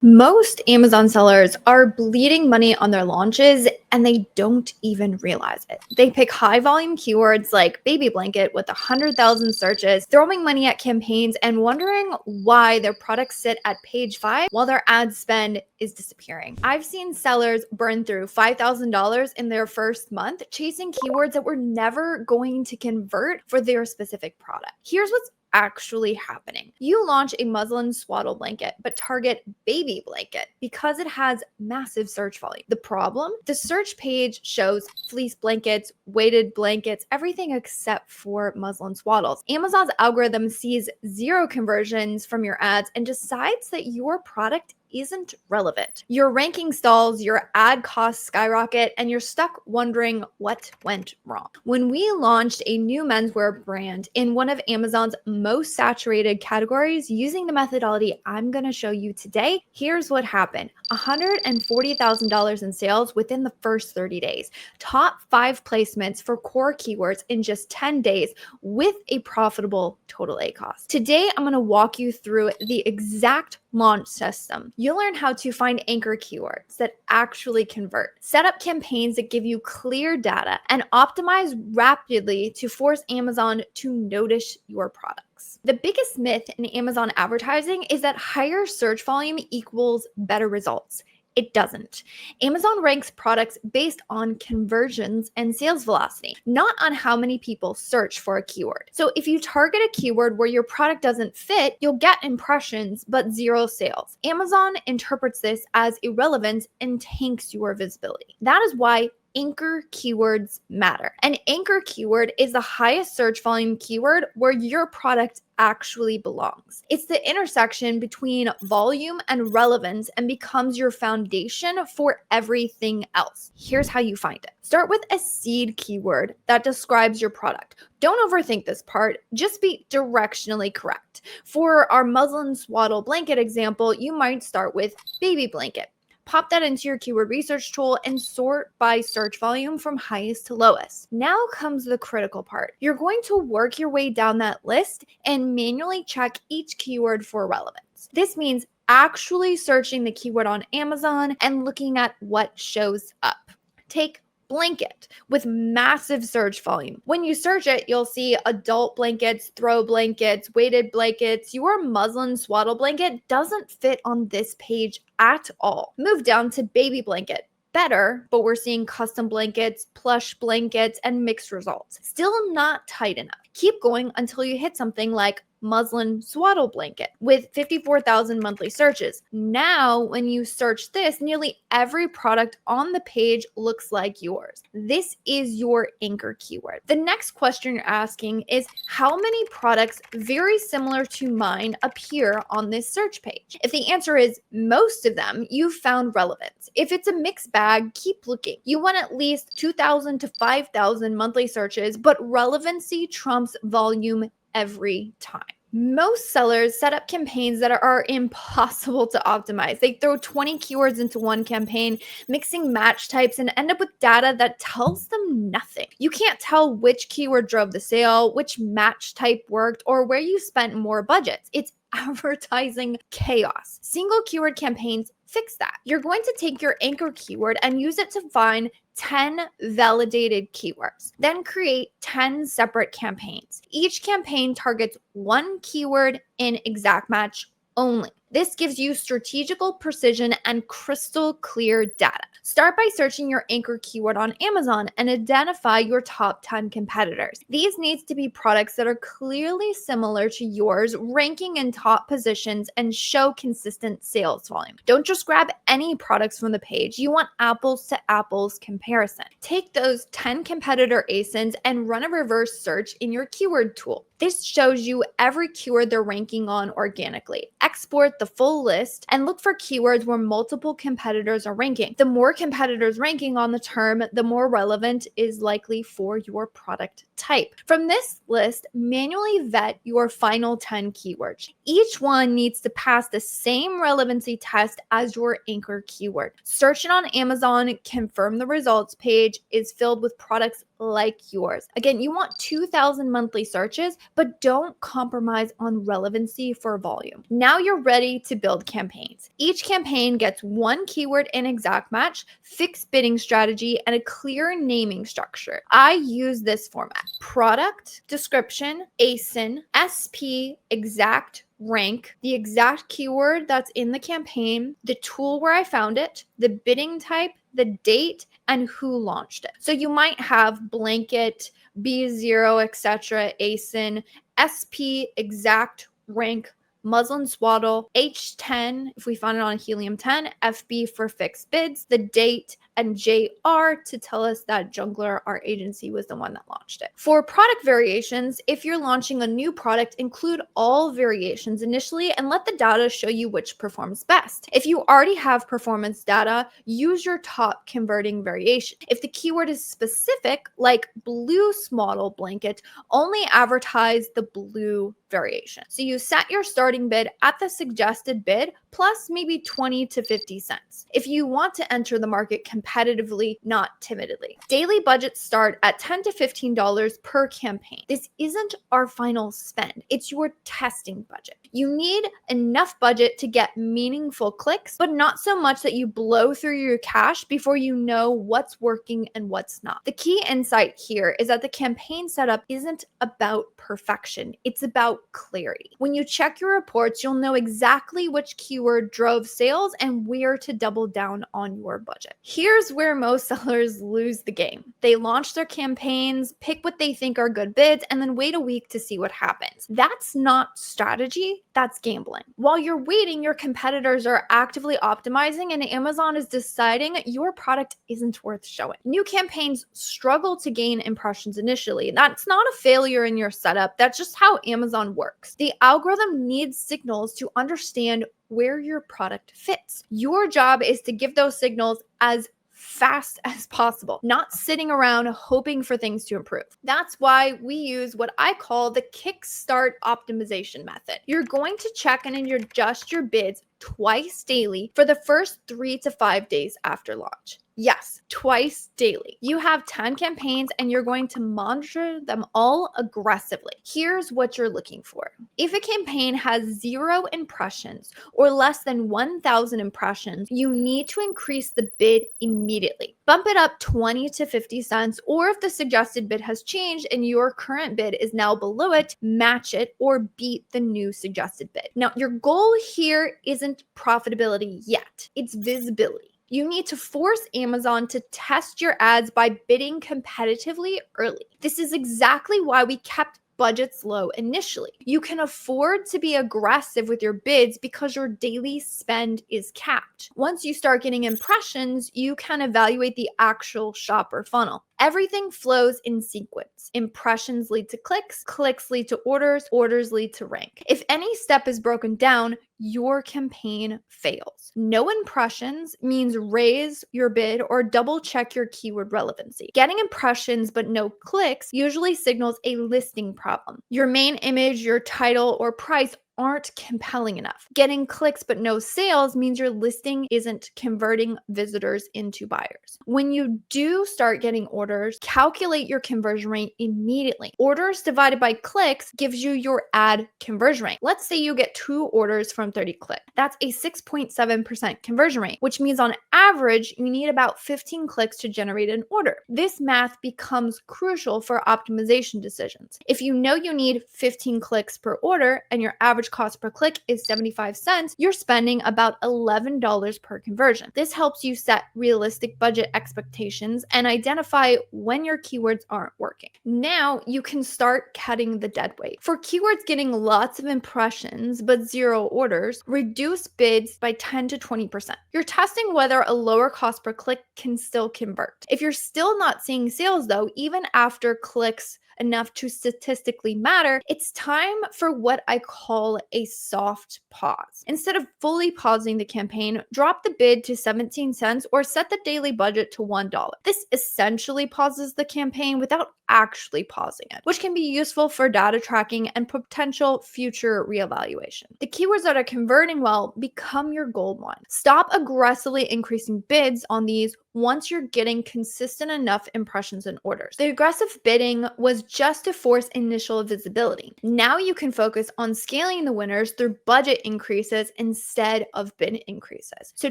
Most Amazon sellers are bleeding money on their launches and they don't even realize it. They pick high volume keywords like baby blanket with 100,000 searches, throwing money at campaigns and wondering why their products sit at page 5 while their ad spend is disappearing. I've seen sellers burn through $5,000 in their first month chasing keywords that were never going to convert for their specific product. Here's what's actually happening. You launch a muslin swaddle blanket, but target baby blanket because it has massive search volume. The problem? The search page shows fleece blankets, weighted blankets, everything except for muslin swaddles. Amazon's algorithm sees zero conversions from your ads and decides that your product isn't relevant. Your ranking stalls, your ad costs skyrocket, and you're stuck wondering what went wrong. When we launched a new menswear brand in one of Amazon's most saturated categories using the methodology I'm going to show you today, here's what happened. $140,000 in sales within the first 30 days. Top 5 placements for core keywords in just 10 days with a profitable total ACoS. Today, I'm going to walk you through the exact launch system. You'll learn how to find anchor keywords that actually convert, set up campaigns that give you clear data, and optimize rapidly to force Amazon to notice your products. The biggest myth in Amazon advertising is that higher search volume equals better results. It doesn't. Amazon ranks products based on conversions and sales velocity, not on how many people search for a keyword. So if you target a keyword where your product doesn't fit, you'll get impressions but zero sales. Amazon interprets this as irrelevance and tanks your visibility. That is why anchor keywords matter. An anchor keyword is the highest search volume keyword where your product actually belongs. It's the intersection between volume and relevance and becomes your foundation for everything else. Here's how you find it. Start with a seed keyword that describes your product. Don't overthink this part, just be directionally correct. For our muslin swaddle blanket example, you might start with baby blanket. Pop that into your keyword research tool and sort by search volume from highest to lowest. Now comes the critical part. You're going to work your way down that list and manually check each keyword for relevance. This means actually searching the keyword on Amazon and looking at what shows up. Take blanket with massive search volume. When you search it, you'll see adult blankets, throw blankets, weighted blankets. Your muslin swaddle blanket doesn't fit on this page at all. Move down to baby blanket. Better, but we're seeing custom blankets, plush blankets, and mixed results. Still not tight enough. Keep going until you hit something like muslin swaddle blanket with 54,000 monthly searches. Now, when you search this, nearly every product on the page looks like yours. This is your anchor keyword. The next question you're asking is how many products very similar to mine appear on this search page? If the answer is most of them, you've found relevance. If it's a mixed bag, keep looking. You want at least 2,000 to 5,000 monthly searches, but relevancy trumps volume every time. Most sellers set up campaigns that are impossible to optimize. They throw 20 keywords into one campaign, mixing match types, and end up with data that tells them nothing. You can't tell which keyword drove the sale, which match type worked, or where you spent more budgets. It's advertising chaos. Single keyword campaigns fix that. You're going to take your anchor keyword and use it to find 10 validated keywords. Then create 10 separate campaigns. Each campaign targets one keyword in exact match only. This gives you strategical precision and crystal clear data. Start by searching your anchor keyword on Amazon and identify your top 10 competitors. These need to be products that are clearly similar to yours, ranking in top positions and show consistent sales volume. Don't just grab any products from the page. You want apples to apples comparison. Take those 10 competitor ASINs and run a reverse search in your keyword tool. This shows you every keyword they're ranking on organically. Export the full list and look for keywords where multiple competitors are ranking. The more competitors ranking on the term, the more relevant is likely for your product type. From this list, manually vet your final 10 keywords. Each one needs to pass the same relevancy test as your anchor keyword. Search it on Amazon, confirm the results page is filled with products like yours. Again, you want 2,000 monthly searches, but don't compromise on relevancy for volume. Now you're ready to build campaigns. Each campaign gets one keyword in exact match, fixed bidding strategy, and a clear naming structure. I use this format: product, description, ASIN, SP, exact, rank, the exact keyword that's in the campaign, the tool where I found it, the bidding type, the date, and who launched it. So you might have blanket, B0, etc., ASIN, SP, exact, rank, muslin swaddle, H10 if we found it on helium 10, FB for fixed bids, the date, and JR to tell us that Junglr, our agency, was the one that launched it. For product variations, if you're launching a new product, include all variations initially and let the data show you which performs best. If you already have performance data, use your top converting variation. If the keyword is specific, like blue swaddle blanket, only advertise the blue variation. So you set your starting bid at the suggested bid plus maybe 20 to 50 cents. If you want to enter the market competitively, not timidly. Daily budgets start at $10 to $15 per campaign. This isn't our final spend, it's your testing budget. You need enough budget to get meaningful clicks, but not so much that you blow through your cash before you know what's working and what's not. The key insight here is that the campaign setup isn't about perfection, it's about clarity. When you check your reports, you'll know exactly which keyword drove sales and where to double down on your budget. Here's where most sellers lose the game. They launch their campaigns, pick what they think are good bids, and then wait a week to see what happens. That's not strategy, that's gambling. While you're waiting, your competitors are actively optimizing and Amazon is deciding your product isn't worth showing. New campaigns struggle to gain impressions initially. That's not a failure in your setup, that's just how Amazon works. The algorithm needs signals to understand where your product fits. Your job is to give those signals as fast as possible, not sitting around hoping for things to improve. That's why we use what I call the kickstart optimization method. You're going to check and adjust your bids twice daily for the first 3 to 5 days after launch. Yes, twice daily. You have 10 campaigns and you're going to monitor them all aggressively. Here's what you're looking for. If a campaign has 0 impressions or less than 1,000 impressions, you need to increase the bid immediately. Bump it up 20 to 50 cents, or if the suggested bid has changed and your current bid is now below it, match it or beat the new suggested bid. Now, your goal here isn't profitability yet, it's visibility. You need to force Amazon to test your ads by bidding competitively early. This is exactly why we kept budgets low initially. You can afford to be aggressive with your bids because your daily spend is capped. Once you start getting impressions, you can evaluate the actual shopper funnel. Everything flows in sequence. Impressions lead to clicks, clicks lead to orders, orders lead to rank. If any step is broken down, your campaign fails. No impressions means raise your bid or double check your keyword relevancy. Getting impressions but no clicks usually signals a listing problem. Your main image, your title, or price aren't compelling enough. Getting clicks but no sales means your listing isn't converting visitors into buyers. When you do start getting orders, calculate your conversion rate immediately. Orders divided by clicks gives you your ad conversion rate. Let's say you get 2 orders from 30 clicks. That's a 6.7% conversion rate, which means on average, you need about 15 clicks to generate an order. This math becomes crucial for optimization decisions. If you know you need 15 clicks per order and your average cost per click is 75 cents, you're spending about $11 per conversion. This helps you set realistic budget expectations and identify when your keywords aren't working. Now you can start cutting the dead weight. For keywords getting lots of impressions but 0 orders, reduce bids by 10 to 20%. You're testing whether a lower cost per click can still convert. If you're still not seeing sales though, even after clicks enough to statistically matter, it's time for what I call a soft pause. Instead of fully pausing the campaign, drop the bid to 17 cents or set the daily budget to $1. This essentially pauses the campaign without actually pausing it, which can be useful for data tracking and potential future reevaluation. The keywords that are converting well become your gold one. Stop aggressively increasing bids on these once you're getting consistent enough impressions and orders. The aggressive bidding was just to force initial visibility. Now you can focus on scaling the winners through budget increases instead of bid increases. So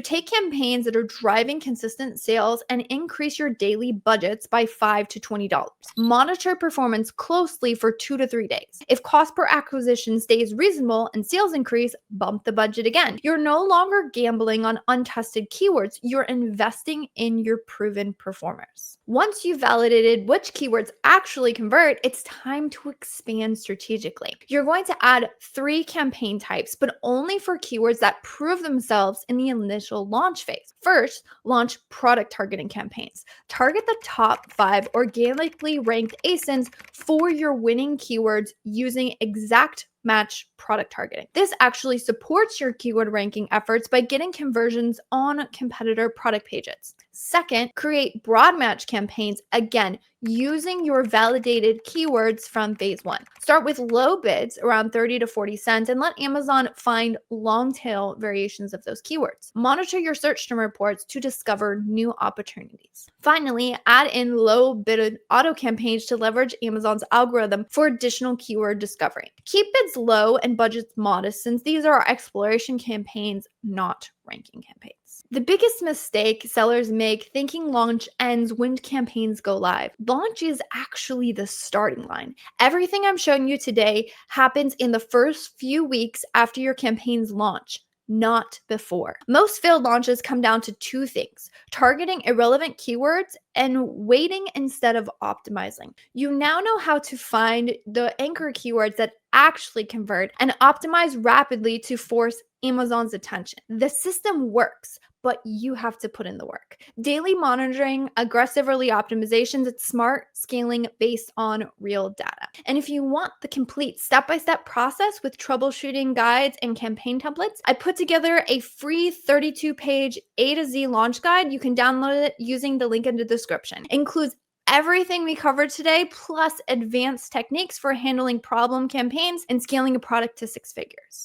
take campaigns that are driving consistent sales and increase your daily budgets by $5 to $20. Monitor performance closely for 2 to 3 days. If cost per acquisition stays reasonable and sales increase, bump the budget again. You're no longer gambling on untested keywords, you're investing in your proven performers. Once you've validated which keywords actually convert, it's time to expand strategically. You're going to add 3 campaign types, but only for keywords that prove themselves in the initial launch phase. First, launch product targeting campaigns. Target the top 5 organically ranked ASINs for your winning keywords using exact match product targeting. This actually supports your keyword ranking efforts by getting conversions on competitor product pages. Second, create broad match campaigns, again, using your validated keywords from phase 1. Start with low bids around 30 to 40 cents and let Amazon find long tail variations of those keywords. Monitor your search term reports to discover new opportunities. Finally, add in low bid auto campaigns to leverage Amazon's algorithm for additional keyword discovery. Keep bids low and budgets modest, since these are exploration campaigns, not ranking campaigns. The biggest mistake sellers make thinking launch ends when campaigns go live. Launch is actually the starting line. Everything I'm showing you today happens in the first few weeks after your campaign's launch, not before. Most failed launches come down to 2 things: targeting irrelevant keywords and waiting instead of optimizing. You now know how to find the anchor keywords that actually convert and optimize rapidly to force Amazon's attention. The system works, but you have to put in the work. Daily monitoring, aggressive early optimizations, it's smart scaling based on real data. And if you want the complete step-by-step process with troubleshooting guides and campaign templates, I put together a free 32-page A to Z launch guide. You can download it using the link in the description. It includes everything we covered today, plus advanced techniques for handling problem campaigns and scaling a product to 6 figures.